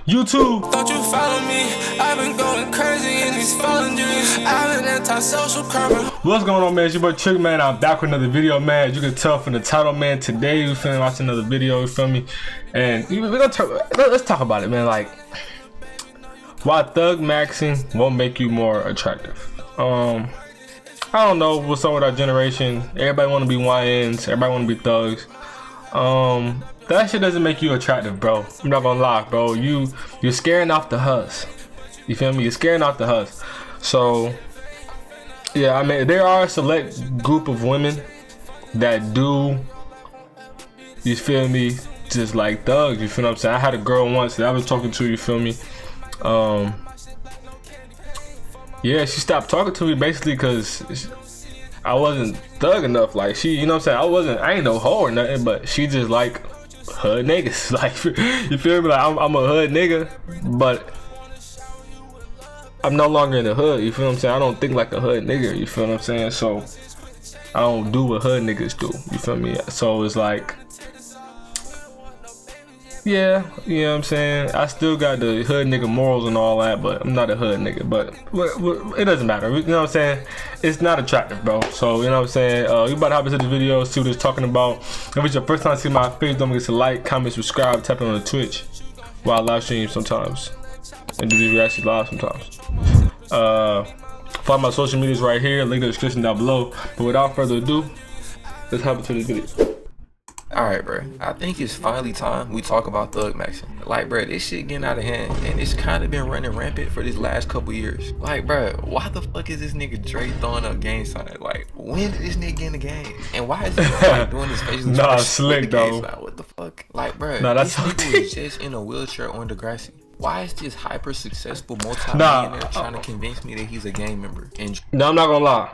YouTube. Don't you follow me? I've been going crazy in these fallen dreams. I've been anti-social crime. What's going on, man? It's your boy Trigga, man. I'm back with another video, man. As you can tell from the title, man. Today we finna watch another video, you feel me? And let's talk about it, man. Like, why thug maxing won't make you more attractive. I don't know what's up with our generation. Everybody want to be YNs. Everybody want to be thugs. That shit doesn't make you attractive, bro. I'm not gonna lie, bro. You're scaring off the hus. You feel me? You're scaring off the hus. So yeah, I mean, there are a select group of women that do, you feel me, just like thugs. You feel what I'm saying? I had a girl once that I was talking to. You feel me? Yeah, she stopped talking to me basically because I wasn't thug enough. Like, she, you know what I'm saying? I ain't no hoe or nothing, but she just like hood niggas. Like, you feel me? Like, I'm a hood nigga, but I'm no longer in the hood. You feel what I'm saying? I don't think like a hood nigga. You feel what I'm saying? So I don't do what hood niggas do. You feel me? So it's like, yeah, you know what I'm saying? I still got the hood nigga morals and all that, but I'm not a hood nigga. But it doesn't matter. You know what I'm saying? It's not attractive, bro. So, you know what I'm saying? You about to hop into this video, see what it's talking about. If it's your first time seeing my face, don't forget to like, comment, subscribe, tap it on the Twitch while I live stream sometimes. And do these reactions live sometimes. Follow my social medias right here, link in the description down below. But without further ado, let's hop into this video. Alright, bro. I think it's finally time we talk about thug maxing. Like, bro, this shit getting out of hand, and it's kind of been running rampant for this last couple years. Like, bro, why the fuck is this nigga Drake throwing up gang signs? Like, when did this nigga get in the game? And why is he like doing this facial Nah, slick though. What the fuck? Like, bro, nah, this nigga was just in a wheelchair on Degrassi. Why is this hyper successful multi-millionaire trying to convince me that he's a gang member? And no, I'm not gonna lie.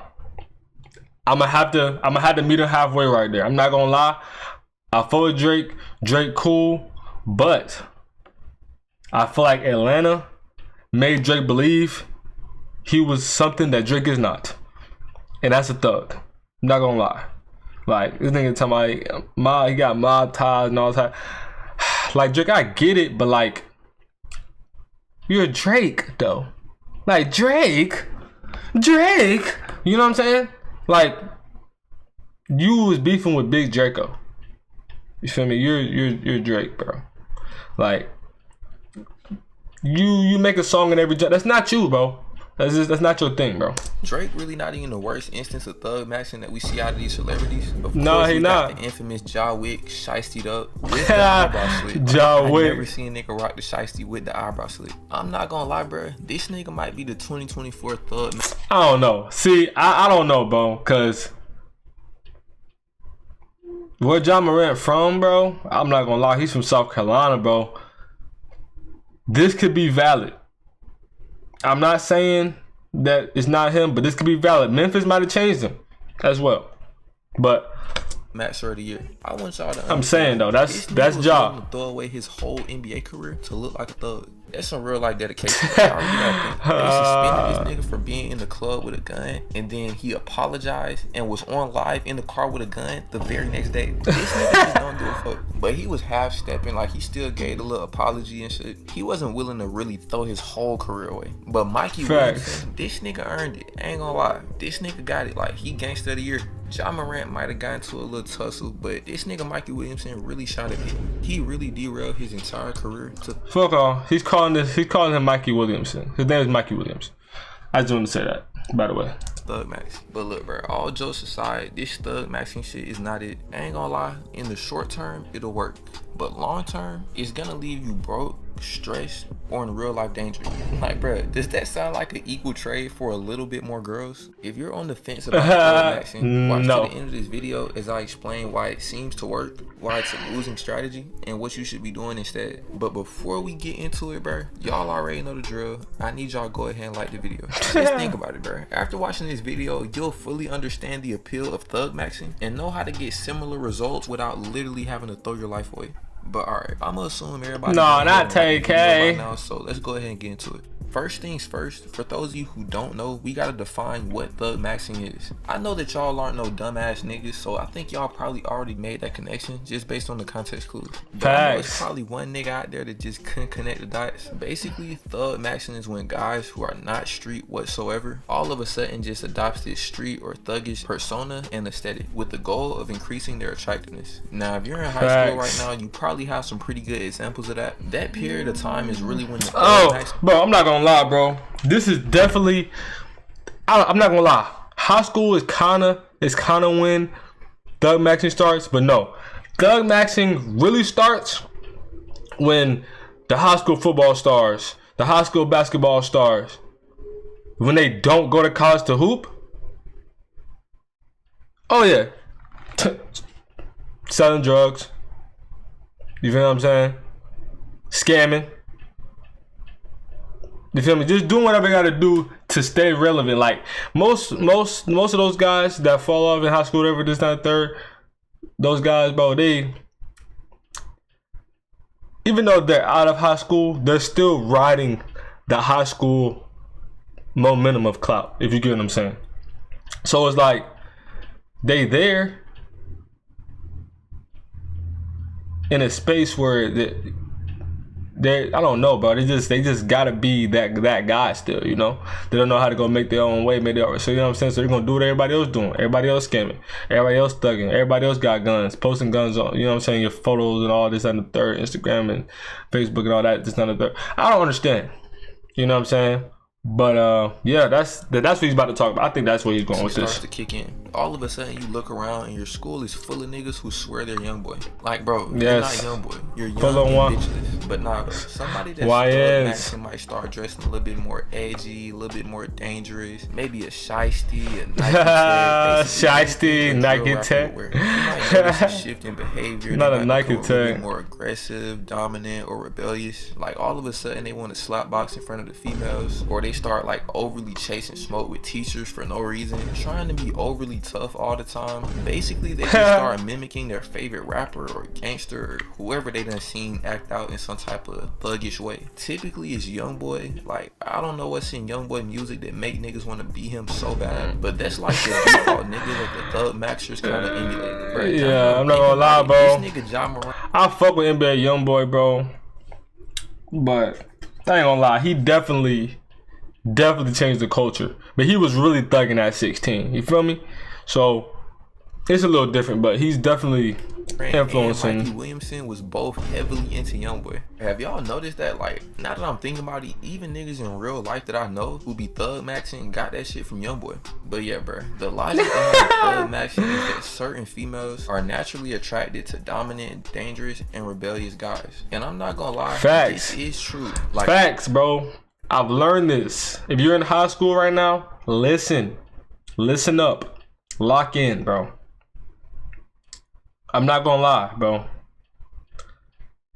I'm gonna have to meet him halfway right there. I'm not gonna lie. I fuck with Drake cool, but I feel like Atlanta made Drake believe he was something that Drake is not, and that's a thug. I'm not gonna lie. Like, this nigga talking about he got mob ties and all that. Like, Drake, I get it, but like, you're Drake though. Like, Drake, you know what I'm saying? Like, you was beefing with Big Draco. You feel me? You're Drake, bro. Like, you make a song in every job. That's not you, bro. That's not your thing, bro. Drake really not even the worst instance of thug maxing that we see out of these celebrities. Of no, course, he not. The infamous Ja Wick shiestied up with the eyebrow slit. Ja Wick. I never seen a nigga rock the shiesty with the eyebrow slit. I'm not gonna lie, bro. This nigga might be the 2024 thug. I don't know. See, I don't know, bro, cause where John Morant from, bro? I'm not gonna lie, he's from South Carolina, bro. This could be valid. I'm not saying that it's not him, but this could be valid. Memphis might have changed him as well. But Max of the year. I want y'all to. I'm saying though, that's Ja. Throw away his whole NBA career to look like a thug. That's some real life dedication. They suspended this nigga for being in the club with a gun, and then he apologized and was on live in the car with a gun the very next day. This nigga just don't give a fuck. But he was half stepping, like he still gave a little apology and shit. He wasn't willing to really throw his whole career away. But Mikey Williamson, this nigga earned it. I ain't gonna lie, this nigga got it. Like, he gangster of the year. Ja Morant might have gotten to a little tussle, but this nigga Mikey Williamson really shot at me. He really derailed his entire career to fuck off. He's calling him Mikey Williamson. His name is Mikey Williams. I just want to say that, by the way. thug max. But look, bro, all jokes aside, this thug maxing shit is not it. I ain't gonna lie, in the short term, it'll work. But long term, it's gonna leave you broke, stressed, or in real life danger. Like, bro, does that sound like an equal trade for a little bit more girls? If you're on the fence about thug maxing, watch to the end of this video as I explain why it seems to work, why it's a losing strategy, and what you should be doing instead. But before we get into it, bro, y'all already know the drill. I need y'all to go ahead and like the video. Just think about it, bro. After watching this video, you'll fully understand the appeal of thug maxing and know how to get similar results without literally having to throw your life away. But alright, I'm gonna assume everybody not 10K now, so let's go ahead and get into it. First things first, for those of you who don't know, we gotta define what thug maxing is. I know that y'all aren't no dumbass niggas, so I think y'all probably already made that connection just based on the context clues. But I know it's probably one nigga out there that just couldn't connect the dots. Basically, thug maxing is when guys who are not street whatsoever all of a sudden just adopts this street or thuggish persona and aesthetic with the goal of increasing their attractiveness. Now, if you're in high school right now, you probably have some pretty good examples of that. That period of time is really when the bro, I'm not gonna lie, bro. This is definitely, I'm not gonna lie. High school is kinda when thug maxing starts, but no. Thug maxing really starts when the high school football stars, the high school basketball stars, when they don't go to college to hoop. Oh yeah. Selling drugs. You feel what I'm saying? Scamming. You feel me? Just doing whatever they gotta do to stay relevant. Like most of those guys that fall off in high school, whatever, this, that, third, those guys, bro, they, even though they're out of high school, they're still riding the high school momentum of clout, if you get what I'm saying. So it's like they there in a space where they I don't know, bro. They just gotta be that guy still, you know. They don't know how to go make their own way, so you know what I'm saying. So they're gonna do what everybody else doing, everybody else scamming, everybody else thugging, everybody else got guns, posting guns on, you know what I'm saying, your photos and all this and the third, Instagram and Facebook and all that, this and the third. I don't understand, you know what I'm saying. But yeah, that's what he's about to talk about. I think that's where he's going with this. Starts to kick in. All of a sudden, you look around and your school is full of niggas who swear they're young boy. Like, bro, you're not young boy. You're young and bitchless. But nah, bro, somebody that's maxing might start dressing a little bit more edgy, a little bit more dangerous. Maybe a shiesty, a Nike tag. Shiesty, Nike tag. You might notice a shift in behavior. Not a Nike tag. A bit more aggressive, dominant, or rebellious. Like, all of a sudden, they want to slap box in front of the females, or they start like overly chasing smoke with teachers for no reason, trying to be overly tough all the time. Basically, they just start mimicking their favorite rapper or gangster or whoever they done seen act out in some type of thuggish way. Typically, it's young boy. Like, I don't know what's in young boy music that make niggas want to be him so bad, but that's like the default nigga that the thug maxers kind of emulated, bro. Yeah, I'm not gonna lie, bro. This nigga Ja Morant. I fuck with NBA young boy, bro, but I ain't gonna lie, he definitely changed the culture. But he was really thugging at 16. You feel me? So it's a little different, but he's definitely influencing. And Mikey Williamson was both heavily into YoungBoy. Have y'all noticed that? Like, now that I'm thinking about it, even niggas in real life that I know who be thug maxing got that shit from YoungBoy. But yeah, bro, the logic behind thug maxing is that certain females are naturally attracted to dominant, dangerous, and rebellious guys. And I'm not gonna lie, facts. This is true. Like, facts, bro. I've learned this. If you're in high school right now, listen up, lock in, bro. I'm not gonna lie, bro.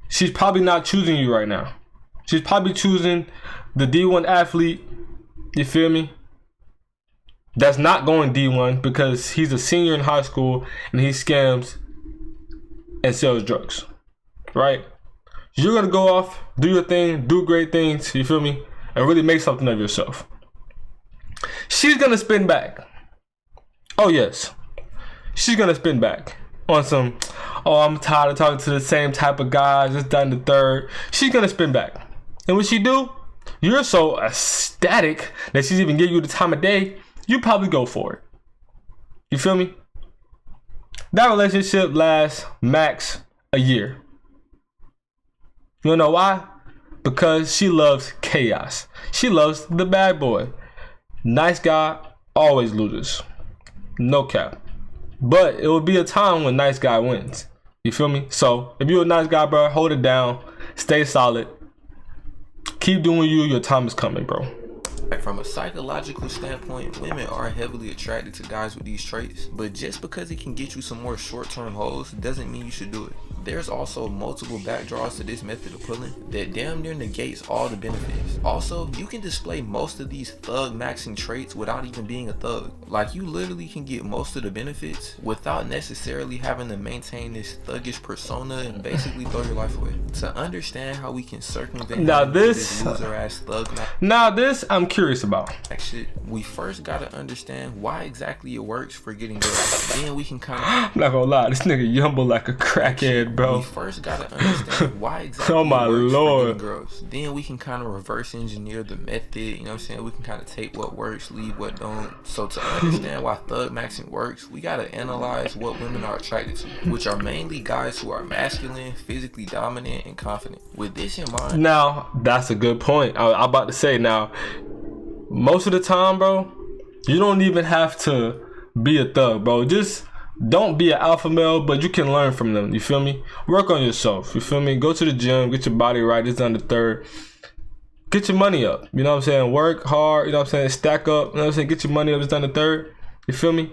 She's probably not choosing you right now. She's probably choosing the D1 athlete, you feel me, that's not going D1 because he's a senior in high school and he scams and sells drugs, right? You're gonna go off, do your thing, do great things, you feel me, and really make something of yourself. She's gonna spin back. Oh yes, she's gonna spin back on some, oh, I'm tired of talking to the same type of guys, just done the third. She's gonna spin back. And when she do, you're so ecstatic that she's even giving you the time of day, you probably go for it. You feel me? That relationship lasts max a year. You wanna know why? Because she loves chaos. She loves the bad boy. Nice guy always loses. No cap. But it will be a time when nice guy wins. You feel me? So if you're a nice guy, bro, hold it down. Stay solid. Keep doing you. Your time is coming, bro. Like from a psychological standpoint, women are heavily attracted to guys with these traits, but just because it can get you some more short-term hoes doesn't mean you should do it. There's also multiple backdraws to this method of pulling that damn near negates all the benefits. Also, you can display most of these thug maxing traits without even being a thug. Like you literally can get most of the benefits without necessarily having to maintain this thuggish persona and basically throw your life away. To understand how we can circumvent this loser ass thug I'm curious about. Shit, we first gotta understand why exactly it works for getting girls. Then we can kind of I'm not gonna lie, this nigga yumble like a crackhead, bro. We first gotta understand why exactly oh my it works lord for getting girls. Then we can kind of reverse engineer the method, you know what I'm saying? We can kind of take what works, leave what don't. So to understand why thug maxing works, we gotta analyze what women are attracted to, which are mainly guys who are masculine, physically dominant, and confident. With this in mind, now that's a good point. I'm about to say, now most of the time, bro, you don't even have to be a thug, bro. Just don't be an alpha male, but you can learn from them. You feel me? Work on yourself. You feel me? Go to the gym, get your body right. It's on the third. Get your money up. You know what I'm saying? Work hard. You know what I'm saying? Stack up. You know what I'm saying? Get your money up. It's on the third. You feel me?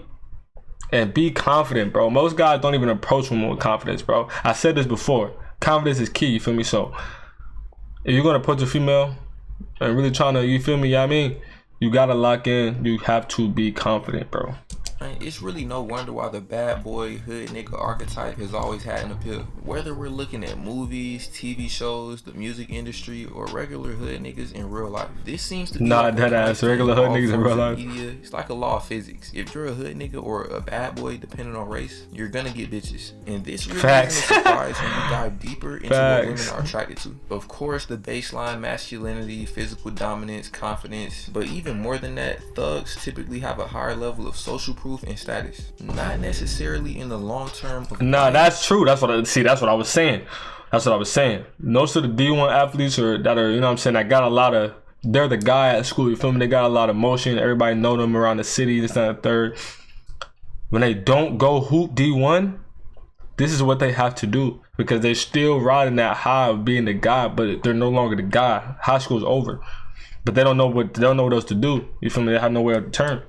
And be confident, bro. Most guys don't even approach women with confidence, bro. I said this before. Confidence is key. You feel me? So if you're gonna approach a female and really trying to, you feel me? You know what I mean? You gotta lock in. You have to be confident, bro. It's really no wonder why the bad boy hood nigga archetype has always had an appeal. Whether we're looking at movies, TV shows, the music industry, or regular hood niggas in real life, this seems to be not that ass regular hood niggas in real life. Media. It's like a law of physics. If you're a hood nigga or a bad boy, depending on race, you're gonna get bitches. And this really isn't a surprise when you dive deeper into what women are attracted to. Of course, the baseline masculinity, physical dominance, confidence, but even more than that, thugs typically have a higher level of social proof and status, not necessarily in the long term. Nah, that's true. That's what I was saying. Most of the D1 athletes that are, you know what I'm saying, that got a lot of, they're the guy at school, you feel me? They got a lot of motion. Everybody know them around the city, this and the third. When they don't go hoop D1, this is what they have to do, because they're still riding that high of being the guy, but they're no longer the guy. High school's over. But they don't know what else to do. You feel me? They have nowhere to turn.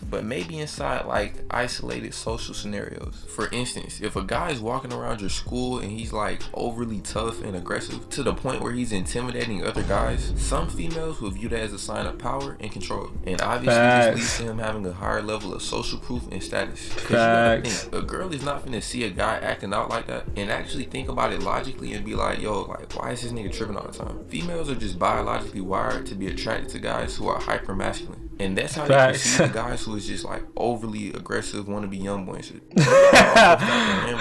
But maybe inside like isolated social scenarios. For instance, if a guy is walking around your school and he's like overly tough and aggressive to the point where he's intimidating other guys, some females will view that as a sign of power and control. And obviously this leads to him having a higher level of social proof and status. Because you gotta think, a girl is not finna see a guy acting out like that and actually think about it logically and be like, yo, like, why is this nigga tripping all the time? Females are just biologically wired to be attracted to guys who are hyper masculine. And that's how they perceive the guys who is just like overly aggressive, want to be young boy and shit.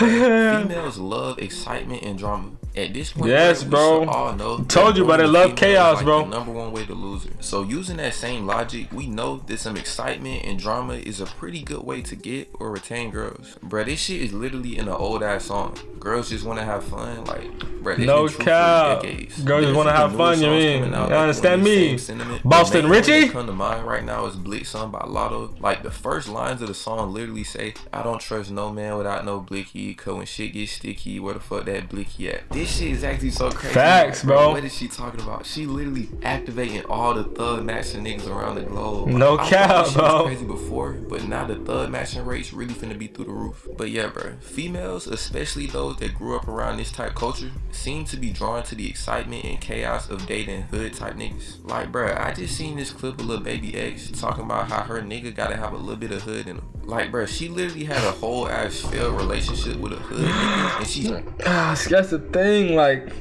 Females love excitement and drama. At this point, yes, bro. All know told you, but they love chaos, like bro. The number one way to lose her. So using that same logic, we know that some excitement and drama is a pretty good way to get or retain girls. Bro, this shit is literally in an old ass song. Girls just want to have fun, like, bro. No cap. Girls just want to have fun. You mean? You understand me? Boston Richie. Come to mind right now is Blick Song by Lotto. Like the first lines of the song literally say, "I don't trust no man without no blicky, cause when shit gets sticky, where the fuck that blicky at?" This shit is actually so crazy. Facts, bro. What is she talking about? She literally activating all the thug matching niggas around the globe. No cap, bro. Crazy before, but now the thug matching rates really finna be through the roof. But yeah, bro, females, especially those that grew up around this type culture, seem to be drawn to the excitement and chaos of dating hood type niggas. Like, bro, I just seen this clip of Lil Baby X talking about how her nigga gotta have a little bit of hood in him. Like, bro, she literally had a whole ass failed relationship with a hood nigga, and she's that's the thing, like,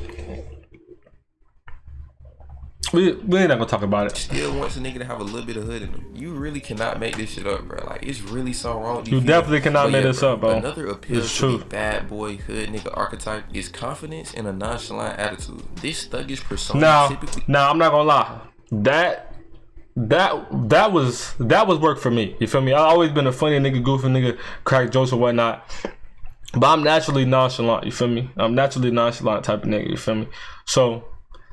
we ain't not gonna talk about it. Still wants a nigga to have a little bit of hood in him. You really cannot make this shit up, bro. Like, it's really so wrong. You definitely cannot make this up, bro. Another appeal to the bad boy hood nigga archetype is confidence and a nonchalant attitude. This thuggish persona typically. Now I'm not gonna lie. That was work for me. You feel me? I've always been a funny nigga, goofy nigga, crack jokes or whatnot. But I'm naturally nonchalant. You feel me? I'm naturally nonchalant type of nigga. You feel me? So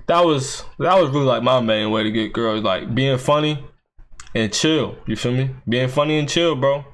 that was really like my main way to get girls, like being funny and chill. You feel me? Being funny and chill, bro.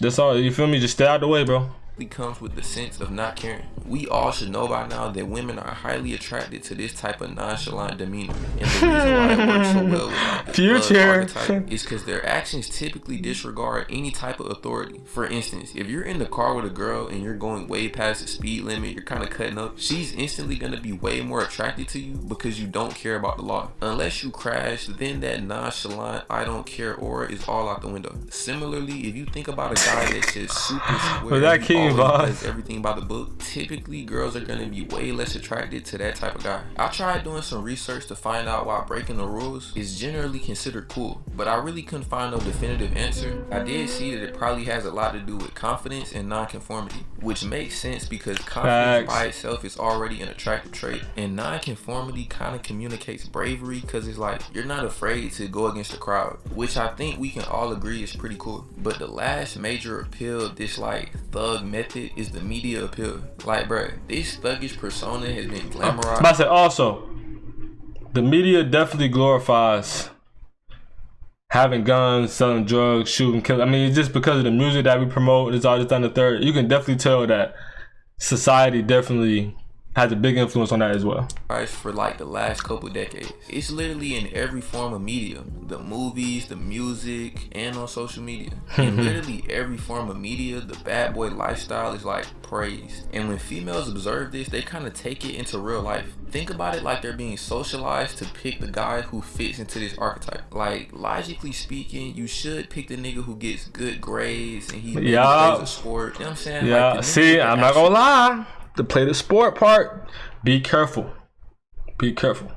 That's all. You feel me? Just stay out the way, bro. typically comes with the sense of not caring. We all should know by now that women are highly attracted to this type of nonchalant demeanor, and the reason why it works so well with like the thug archetype is because their actions typically disregard any type of authority. For instance, if you're in the car with a girl and you're going way past the speed limit, you're kind of cutting up, she's instantly gonna be way more attracted to you because you don't care about the law. Unless you crash, then that nonchalant I don't care aura is all out the window. Similarly, if you think about a guy that's just super square, does everything by the book, typically girls are gonna be way less attracted to that type of guy. I tried doing some research to find out why breaking the rules is generally considered cool, but I really couldn't find no definitive answer. I did see that it probably has a lot to do with confidence and non-conformity, which makes sense because confidence by itself is already an attractive trait, and non-conformity kind of communicates bravery because it's like you're not afraid to go against the crowd, which I think we can all agree is pretty cool. But the last major appeal of this like thug method is the media appeal. Like, bruh, this thuggish persona has been glamorized. But I said also, the media definitely glorifies having guns, selling drugs, shooting, killing. I mean, it's just because of the music that we promote. It's all just on the third. You can definitely tell that society definitely has a big influence on that as well. For like the last couple decades, it's literally in every form of media, the movies, the music, and on social media. In literally every form of media, the bad boy lifestyle is like praised, and when females observe this, they kind of take it into real life. Think about it like they're being socialized to pick the guy who fits into this archetype. Like, logically speaking, you should pick the nigga who gets good grades and he plays a sport. You know what I'm saying? Yeah, like, see, I'm not gonna lie. To play the sport part, be careful. Be careful.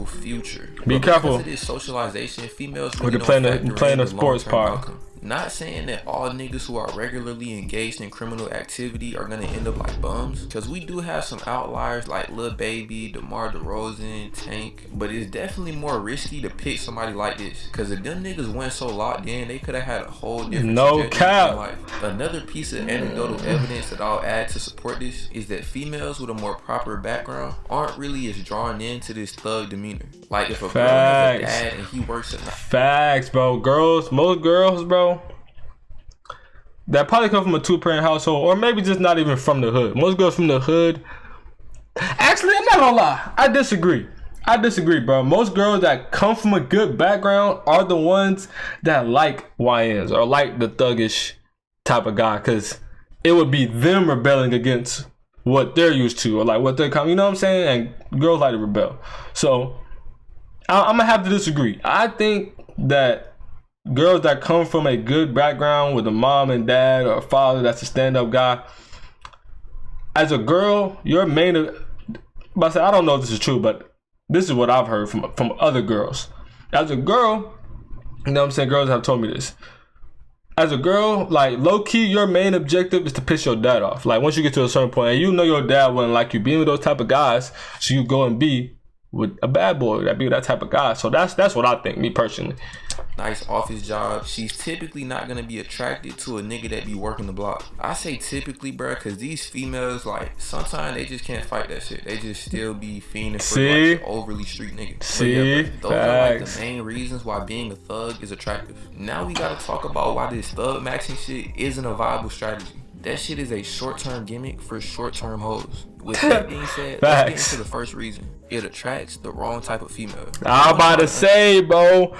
Future. Be careful. Because of this socialization, females really don't playing the sports part. Outcome. Not saying that all niggas who are regularly engaged in criminal activity are gonna end up like bums, because we do have some outliers like Lil Baby, DeMar DeRozan, Tank, but it's definitely more risky to pick somebody like this, because if them niggas went so locked in, they could have had a whole different trajectory in life. Another piece of anecdotal evidence that I'll add to support this is that females with a more proper background aren't really as drawn into this thug demeanor. Like, if a girl has a dad and he works at night. Facts, bro. Most girls, bro, that probably come from a two-parent household, or maybe just not even from the hood. Most girls from the hood. Actually, I'm not gonna lie. I disagree, bro. Most girls that come from a good background are the ones that like YNs or like the thuggish type of guy, because it would be them rebelling against what they're used to, or like what they're coming. You know what I'm saying? And girls like to rebel. So I'm gonna have to disagree. I think that girls that come from a good background with a mom and dad or a father that's a stand-up guy, as a girl, your main, but I don't know if this is true, but this is what I've heard from other girls. As a girl, you know what I'm saying, girls have told me this. As a girl, like, low-key, your main objective is to piss your dad off. Like, once you get to a certain point, and you know your dad wouldn't like you being with those type of guys, so you go and be with a bad boy that be that type of guy. So that's what I think, me personally. Nice office job, she's typically not gonna be attracted to a nigga that be working the block. I say typically, bro, because these females, like, sometimes they just can't fight that shit. They just still be fiending for like overly street niggas. Yeah, those are like the main reasons why being a thug is attractive. Now we gotta talk about why this thug maxing shit isn't a viable strategy. That shit is a short-term gimmick for short-term hoes. With that being said, let's get into the first reason. It attracts the wrong type of female. I'm about to say, bro,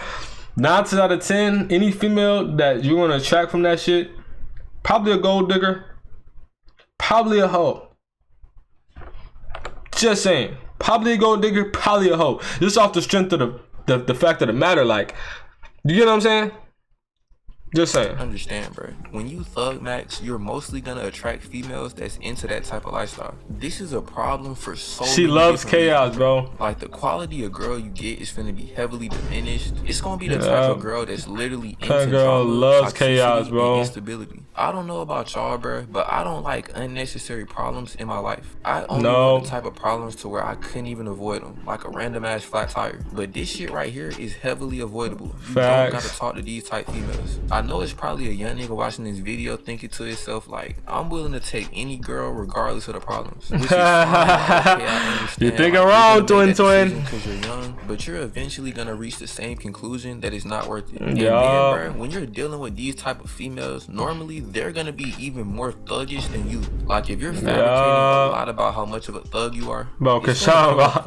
9 out of 10, any female that you're gonna attract from that shit, probably a gold digger, probably a hoe. Just saying, probably a gold digger, probably a hoe. Just off the strength of the fact of the matter, like, you get what I'm saying? Just saying. Understand, bro. When you thug max, you're mostly gonna attract females that's into that type of lifestyle. This is a problem for so many. She loves chaos, bro. Like, the quality of girl you get is gonna be heavily diminished. It's gonna be the type of girl that's literally into that girl loves chaos, bro. Instability. I don't know about y'all, bro, but I don't like unnecessary problems in my life. I only want the type of problems to where I couldn't even avoid them, like a random ass flat tire. But this shit right here is heavily avoidable. You don't gotta talk to these type females. I know it's probably a young nigga watching this video thinking to himself like, I'm willing to take any girl regardless of the problems. Which is fine. Okay, I understand. You're thinking wrong, twin. Because you're young, but you're eventually gonna reach the same conclusion that it's not worth it. And then, bro, when you're dealing with these type of females, normally they're gonna be even more thuggish than you. Like if you're fabricating a lot about how much of a thug you are, bro, Kashawn Rock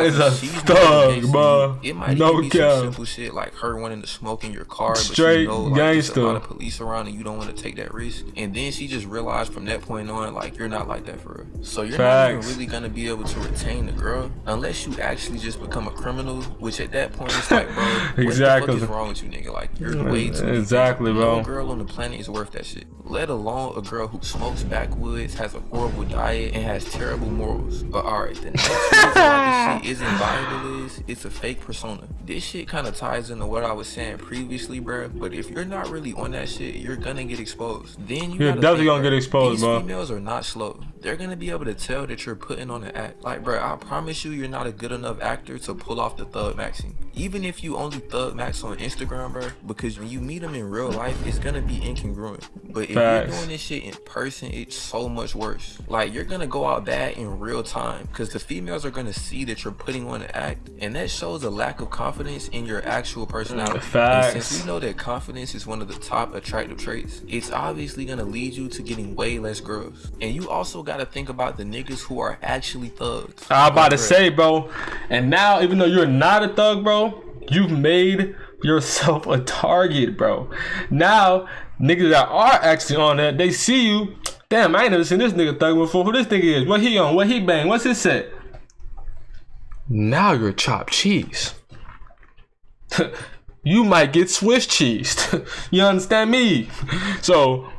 is a thug, bro. It might no even be some simple shit like her wanting to smoke in your car, straight but you know, like, gangster. there's a lot of police around and you don't want to take that risk. And then she just realized from that point on, like, you're not like that for real. So you're not even really gonna be able to retain the girl unless you actually just become a criminal. Which at that point it's like, bro, what the fuck is wrong with you, nigga? Like you're way too exactly, bro. No girl on the planet is worth that shit. Let alone a girl who smokes backwoods, has a horrible diet, and has terrible morals. But alright, the next reason why this shit isn't viable is it's a fake persona. This shit kind of ties into what I was saying previously, bro. But if you're not really on that shit, you're gonna get exposed. Then you're definitely gonna get exposed, these bro. Females are not slow. They're gonna be able to tell that you're putting on an act. Like, bro, I promise you're not a good enough actor to pull off the thug maxing. Even if you only thug max on Instagram, bro, because when you meet them in real life, it's gonna be incongruent. But if you're doing this shit in person, it's so much worse. Like, you're gonna go out bad in real time because the females are gonna see that you're putting on an act, and that shows a lack of confidence in your actual personality. Facts. And since we know that confidence is one of the top attractive traits, it's obviously gonna lead you to getting way less girls. And you also gotta think about the niggas who are actually thugs. I'm about to say, bro, and now even though you're not a thug, bro, you've made yourself a target, bro. Now niggas that are actually on that, they see you. Damn, I ain't never seen this nigga thug before. Who this nigga is? What he on? What he bang? What's his set? Now you're chopped cheese. You might get Swiss cheesed. You understand me? So,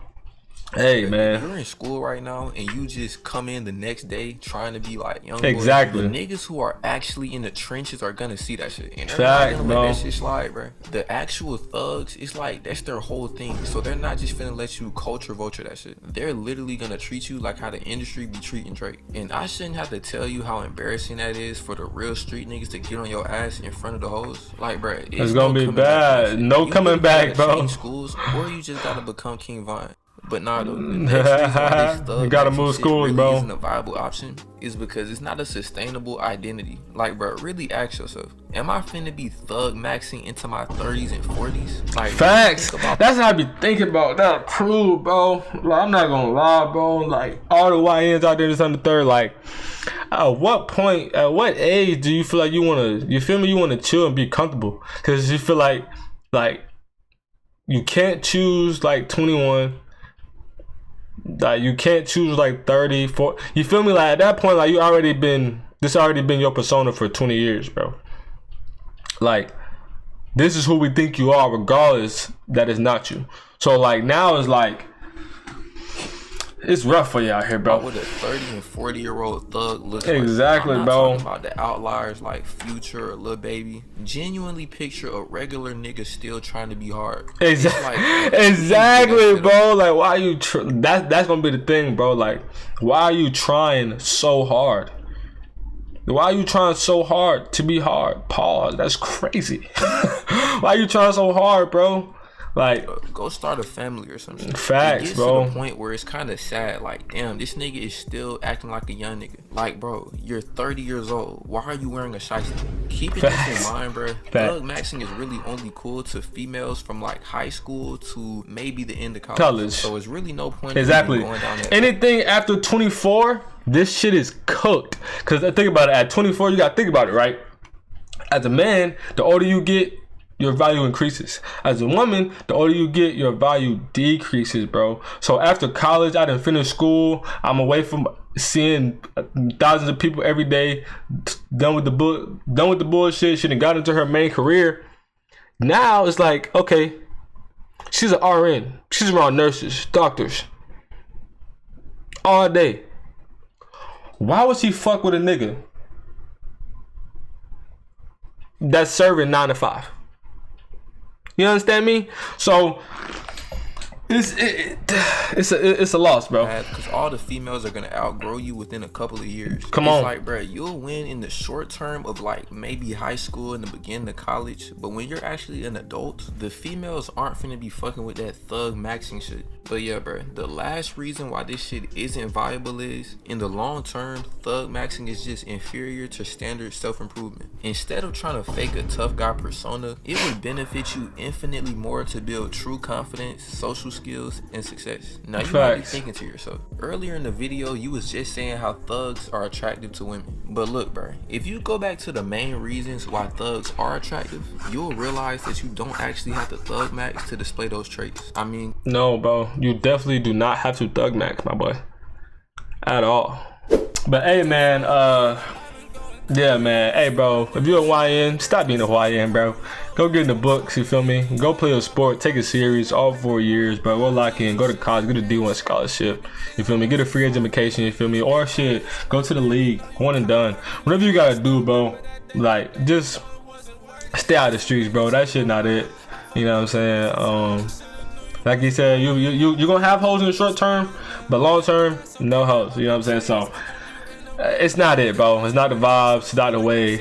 hey, man. You're in school right now and you just come in the next day trying to be like young exactly. boys. The niggas who are actually in the trenches are gonna see that shit. And they're Fact, not gonna bro. let that shit slide, bro. The actual thugs, it's like that's their whole thing. So they're not just finna let you culture vulture that shit. They're literally gonna treat you like how the industry be treating Drake. And I shouldn't have to tell you how embarrassing that is for the real street niggas to get on your ass in front of the hoes. Like, bro, it's gonna be bad. No coming back, bro. Schools, or you just gotta become King Vine. But nah, though, the next reason why this you gotta move schools, really bro. isn't a viable option is because it's not a sustainable identity. Like, bro, really ask yourself, am I finna be thug maxing into my 30s and 40s? Like, facts. That's what I be thinking about. That true, bro. Like, I'm not gonna lie, bro. Like, all the YNs out there that's on the third, like, at what point, at what age do you feel like you wanna, you feel me, you wanna chill and be comfortable? Cause you feel like you can't choose like 21. Like you can't choose like 30, 40. You feel me? Like at that point, like this already been your persona for 20 years, bro. Like this is who we think you are, regardless that it's not you. So like now it's like it's rough for you out here, bro. What a 30 and 40-year-old thug looks exactly, like. I'm not bro. talking about the outliers like Future or Lil Baby. Genuinely picture a regular nigga still trying to be hard. Exactly, bro. Like, why are you? That's gonna be the thing, bro. Like, why are you trying so hard? Why are you trying so hard to be hard? Pause. That's crazy. Why are you trying so hard, bro? Like, go start a family or something. Facts, it gets bro. to the point where it's kind of sad. Like, damn, this nigga is still acting like a young nigga. Like, bro, you're 30 years old. Why are you wearing a shiesty? Keep this in mind, bro. Thug maxing is really only cool to females from like high school to maybe the end of college. So it's really no point in going down that anything after 24, this shit is cooked. Cause think about it. At 24, you gotta think about it, right? As a man, the older you get, your value increases. As a woman, the older you get, your value decreases, bro. So after college, I done finished school. I'm away from seeing thousands of people every day. Done with the bullshit. She done got into her main career. Now it's like, okay, she's an RN. She's around nurses, doctors, all day. Why would she fuck with a nigga that's serving 9 to 5? You understand me? So it's a loss, bro. Because all the females are gonna outgrow you within a couple of years. Come on. It's like, bro, you'll win in the short term of like maybe high school and the beginning of college, but when you're actually an adult, the females aren't finna be fucking with that thug maxing shit. But yeah, bro, the last reason why this shit isn't viable is, in the long term, thug maxing is just inferior to standard self-improvement. Instead of trying to fake a tough guy persona, it would benefit you infinitely more to build true confidence, social skills, and success. Now you might be thinking to yourself, earlier in the video you was just saying how thugs are attractive to women. But look, bro, if you go back to the main reasons why thugs are attractive, you'll realize that you don't actually have to thug max to display those traits. I mean, no, bro, you definitely do not have to thug max, my boy, at all. But hey, man, yeah, man, hey, bro, if you're a YN, stop being a YN, bro. Go get in the books, you feel me? Go play a sport, take it serious, all 4 years, bro. Go lock in, go to college, get a D1 scholarship, you feel me? Get a free education, you feel me? Or shit, go to the league, one and done. Whatever you gotta do, bro, like, just stay out of the streets, bro. That shit not it, you know what I'm saying? Like he said, you're gonna have hoes in the short term, but long term, no hoes, you know what I'm saying? So, it's not it, bro. It's not the vibes, it's not the way.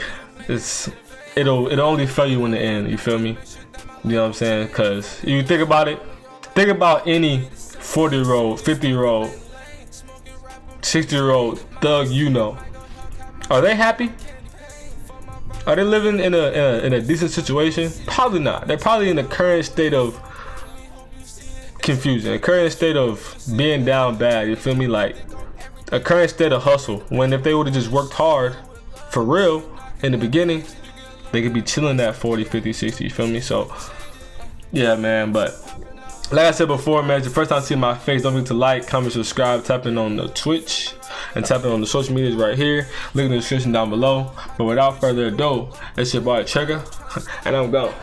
It'll only fail you in the end, you feel me? You know what I'm saying? Cause you think about it, think about any 40-year-old, 50-year-old, 60-year-old thug you know. Are they happy? Are they living in a decent situation? Probably not. They're probably in the current state of confusion, a current state of being down bad, you feel me? Like a current state of hustle, when if they would have just worked hard for real in the beginning, they could be chilling at 40, 50, 60, you feel me? So yeah, man. But like I said before, man, it's your first time seeing my face, don't forget to like, comment, subscribe, tapping on the Twitch and tapping on the social medias right here, link in the description down below. But without further ado, it's your boy Trigga, and I'm gone.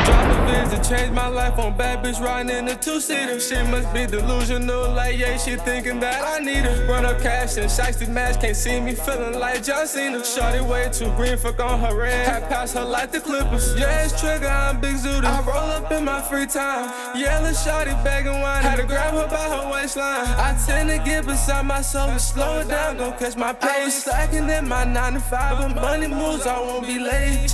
Drop the vids to change my life on bad bitch riding in a two-seater. Shit must be delusional, like yeah, she thinking that I need her. Run up cash and shiesty match, can't see me feeling like John Cena. Shorty way too green, fuck on her red. Had past her like the Clippers. Yeah, it's Trigga, I'm Big Zooty. I roll up in my free time. Yelling shorty begging wine. Had to grab her by her waistline. I tend to get beside myself and slow it down, gon' catch my pace. I was slacking in my 9 to 5, but money moves, I won't be late.